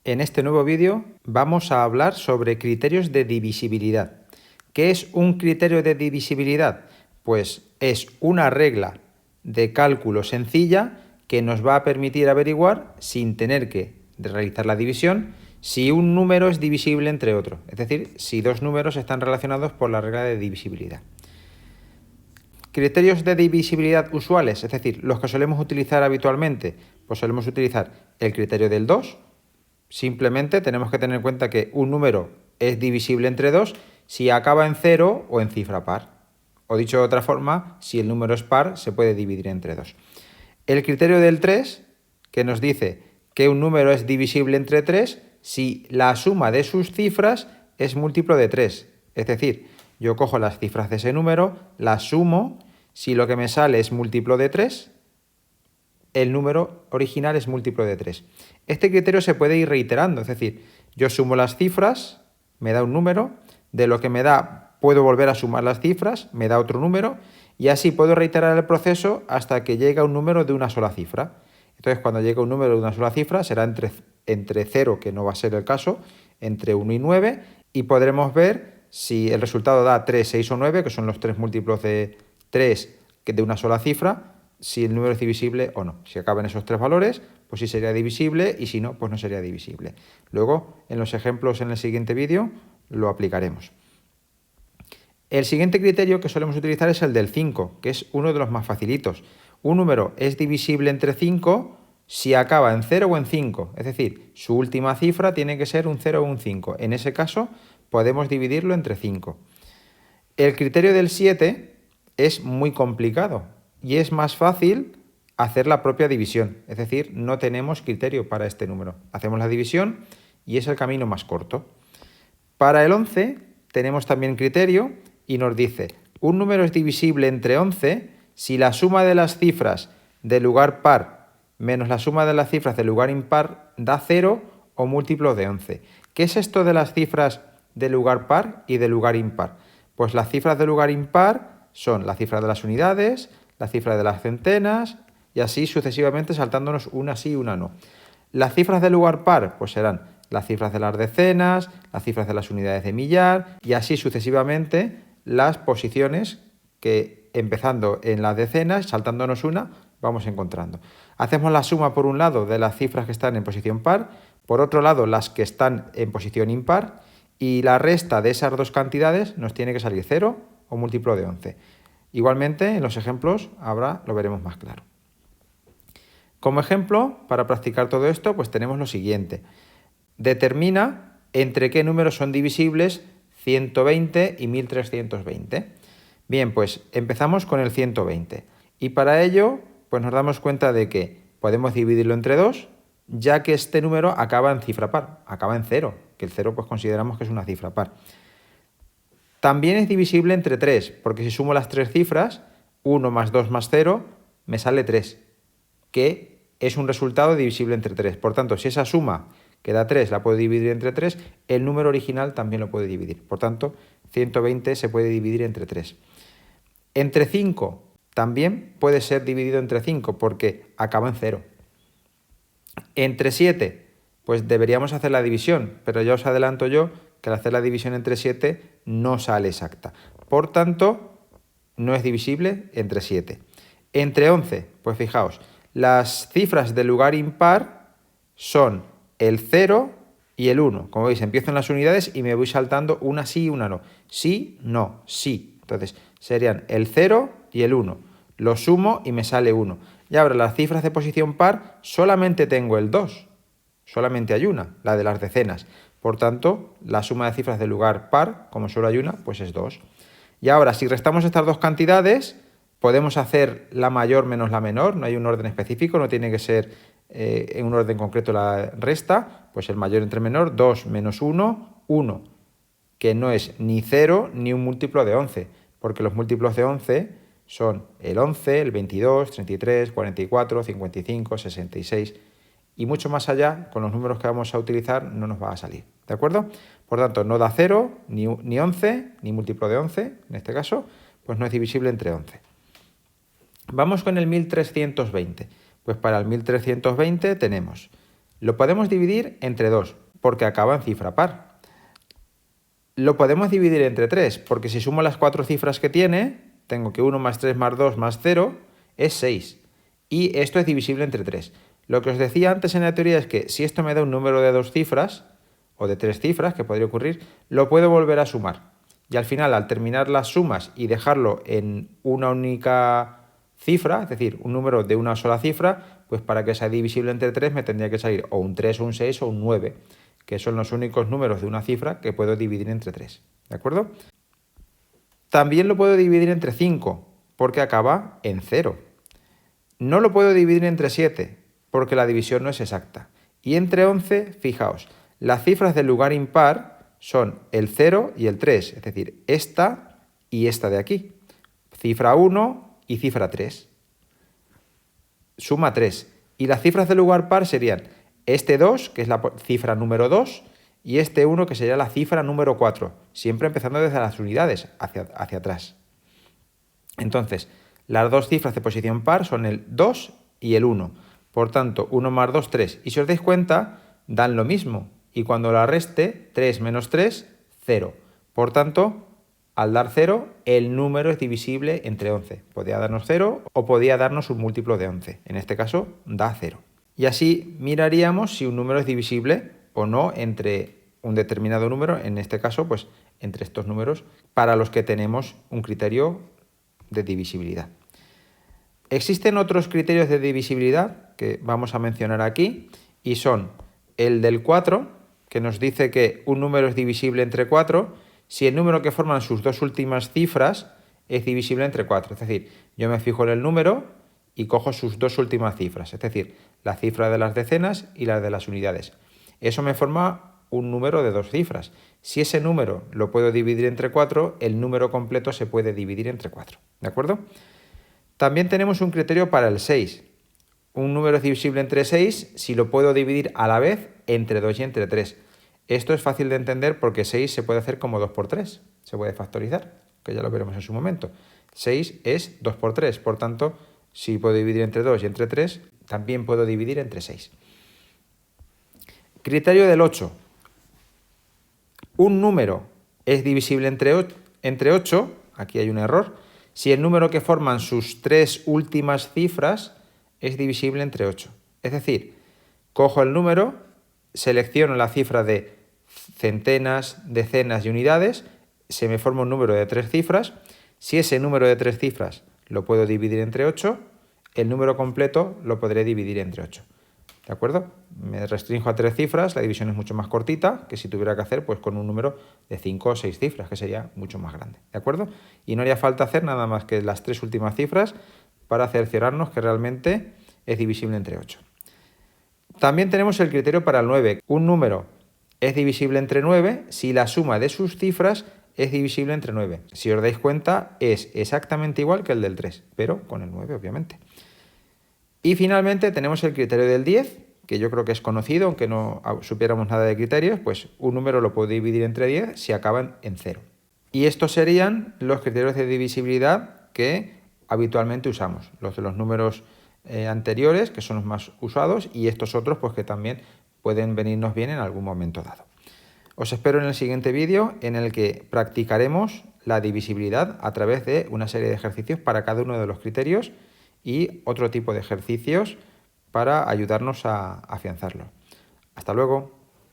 En este nuevo vídeo vamos a hablar sobre criterios de divisibilidad. ¿Qué es un criterio de divisibilidad? Pues es una regla de cálculo sencilla que nos va a permitir averiguar, sin tener que realizar la división, si un número es divisible entre otro, es decir, si dos números están relacionados por la regla de divisibilidad. Criterios de divisibilidad usuales, es decir, los que solemos utilizar habitualmente, pues solemos utilizar el criterio del 2. Simplemente tenemos que tener en cuenta que un número es divisible entre 2 si acaba en 0 o en cifra par. O dicho de otra forma, si el número es par, se puede dividir entre 2. El criterio del 3, que nos dice que un número es divisible entre 3 si la suma de sus cifras es múltiplo de 3. Es decir, yo cojo las cifras de ese número, las sumo, si lo que me sale es múltiplo de 3, el número original es múltiplo de 3. Este criterio se puede ir reiterando, es decir, yo sumo las cifras, me da un número, de lo que me da puedo volver a sumar las cifras, me da otro número, y así puedo reiterar el proceso hasta que llegue a un número de una sola cifra. Entonces, cuando llegue a un número de una sola cifra, será entre 0, que no va a ser el caso, entre 1 y 9, y podremos ver si el resultado da 3, 6 o 9, que son los tres múltiplos de 3 de una sola cifra, si el número es divisible o no. Si acaban esos tres valores, pues sí sería divisible, y si no, pues no sería divisible. Luego, en los ejemplos en el siguiente vídeo, lo aplicaremos. El siguiente criterio que solemos utilizar es el del 5, que es uno de los más facilitos. Un número es divisible entre 5 si acaba en 0 o en 5, es decir, su última cifra tiene que ser un 0 o un 5. En ese caso, podemos dividirlo entre 5. El criterio del 7 es muy complicado y es más fácil hacer la propia división, es decir, no tenemos criterio para este número. Hacemos la división y es el camino más corto. Para el 11 tenemos también criterio y nos dice, un número es divisible entre 11 si la suma de las cifras de lugar par menos la suma de las cifras de lugar impar da 0 o múltiplo de 11. ¿Qué es esto de las cifras de lugar par y de lugar impar? Pues las cifras de lugar impar son la cifra de las unidades, la cifra de las centenas y así sucesivamente saltándonos una sí y una no. Las cifras de lugar par pues serán las cifras de las decenas, las cifras de las unidades de millar y así sucesivamente las posiciones que empezando en las decenas, saltándonos una, vamos encontrando. Hacemos la suma por un lado de las cifras que están en posición par, por otro lado las que están en posición impar y la resta de esas dos cantidades nos tiene que salir 0 o múltiplo de 11. Igualmente en los ejemplos ahora lo veremos más claro. Como ejemplo, para practicar todo esto, pues tenemos lo siguiente. Determina entre qué números son divisibles 120 y 1320. Bien, pues empezamos con el 120. Y para ello, pues nos damos cuenta de que podemos dividirlo entre 2, ya que este número acaba en cifra par, acaba en 0, que el 0 pues consideramos que es una cifra par. También es divisible entre 3, porque si sumo las tres cifras, 1 más 2 más 0, me sale 3, que es un resultado divisible entre 3. Por tanto, si esa suma que da 3 la puedo dividir entre 3, el número original también lo puede dividir. Por tanto, 120 se puede dividir entre 3. Entre 5 también puede ser dividido entre 5 porque acaba en 0. Entre 7, pues deberíamos hacer la división, pero ya os adelanto yo que al hacer la división entre 7 no sale exacta. Por tanto, no es divisible entre 7. Entre 11, pues fijaos, las cifras de lugar impar son el 0 y el 1. Como veis, empiezo en las unidades y me voy saltando una sí y una no. Sí, no, sí. Entonces, serían el 0 y el 1. Lo sumo y me sale 1. Y ahora las cifras de posición par solamente tengo el 2. Solamente hay una, la de las decenas. Por tanto, la suma de cifras de lugar par, como solo hay una, pues es 2. Y ahora, si restamos estas dos cantidades, podemos hacer la mayor menos la menor. No hay un orden específico, no tiene que ser en un orden concreto la resta. Pues el mayor entre menor, 2 menos 1, 1. Que no es ni 0 ni un múltiplo de 11. Porque los múltiplos de 11 son el 11, el 22, 33, 44, 55, 66 y mucho más allá, con los números que vamos a utilizar no nos va a salir, ¿de acuerdo? Por tanto, no da 0, ni 11, ni múltiplo de 11, en este caso, pues no es divisible entre 11. Vamos con el 1320. Pues para el 1320 tenemos Lo podemos dividir entre 2, porque acaba en cifra par. Lo podemos dividir entre 3, porque si sumo las 4 cifras que tiene, tengo que 1 más 3 más 2 más 0 es 6. Y esto es divisible entre 3. Lo que os decía antes en la teoría es que si esto me da un número de 2 cifras, o de 3 cifras, que podría ocurrir, lo puedo volver a sumar. Y al final, al terminar las sumas y dejarlo en una única cifra, es decir, un número de una sola cifra, pues para que sea divisible entre 3 me tendría que salir o un 3 o un 6 o un 9, que son los únicos números de una cifra que puedo dividir entre 3. ¿De acuerdo? También lo puedo dividir entre 5, porque acaba en 0. No lo puedo dividir entre 7, porque la división no es exacta. Y entre 11, fijaos, las cifras del lugar impar son el 0 y el 3, es decir, esta y esta de aquí. Cifra 1 y cifra 3. Suma 3. Y las cifras del lugar par serían este 2, que es la cifra número 2, y este 1, que sería la cifra número 4, siempre empezando desde las unidades hacia atrás. Entonces, las dos cifras de posición par son el 2 y el 1. Por tanto, 1 más 2, 3. Y si os dais cuenta, dan lo mismo. Y cuando la reste, 3 menos 3, 0. Por tanto, al dar 0, el número es divisible entre 11. Podría darnos 0 o podría darnos un múltiplo de 11. En este caso, da 0. Y así miraríamos si un número es divisible o no entre un determinado número, en este caso, pues entre estos números, para los que tenemos un criterio de divisibilidad. Existen otros criterios de divisibilidad que vamos a mencionar aquí y son el del 4, que nos dice que un número es divisible entre 4 si el número que forman sus dos últimas cifras es divisible entre 4. Es decir, yo me fijo en el número y cojo sus dos últimas cifras, es decir, la cifra de las decenas y la de las unidades. Eso me forma un número de dos cifras. Si ese número lo puedo dividir entre 4, el número completo se puede dividir entre 4. ¿De acuerdo? También tenemos un criterio para el 6. Un número es divisible entre 6 si lo puedo dividir a la vez entre 2 y entre 3. Esto es fácil de entender porque 6 se puede hacer como 2 por 3. Se puede factorizar, que ya lo veremos en su momento. 6 es 2 por 3, por tanto, si puedo dividir entre 2 y entre 3, también puedo dividir entre 6. Criterio del 8. Un número es divisible entre 8, aquí hay un error, si el número que forman sus tres últimas cifras es divisible entre 8. Es decir, cojo el número, selecciono la cifra de centenas, decenas y unidades, se me forma un número de 3 cifras. Si ese número de 3 cifras lo puedo dividir entre 8, el número completo lo podré dividir entre 8. ¿De acuerdo? Me restringo a 3 cifras, la división es mucho más cortita que si tuviera que hacer pues con un número de 5 o 6 cifras, que sería mucho más grande. ¿De acuerdo? Y no haría falta hacer nada más que las 3 últimas cifras para cerciorarnos que realmente es divisible entre 8. También tenemos el criterio para el 9. Un número es divisible entre 9 si la suma de sus cifras es divisible entre 9. Si os dais cuenta, es exactamente igual que el del 3, pero con el 9, obviamente. Y finalmente tenemos el criterio del 10, que yo creo que es conocido, aunque no supiéramos nada de criterios, pues un número lo puedo dividir entre 10 si acaban en 0. Y estos serían los criterios de divisibilidad que habitualmente usamos, los de los números anteriores, que son los más usados, y estos otros pues que también pueden venirnos bien en algún momento dado. Os espero en el siguiente vídeo en el que practicaremos la divisibilidad a través de una serie de ejercicios para cada uno de los criterios y otro tipo de ejercicios para ayudarnos a afianzarlo. Hasta luego.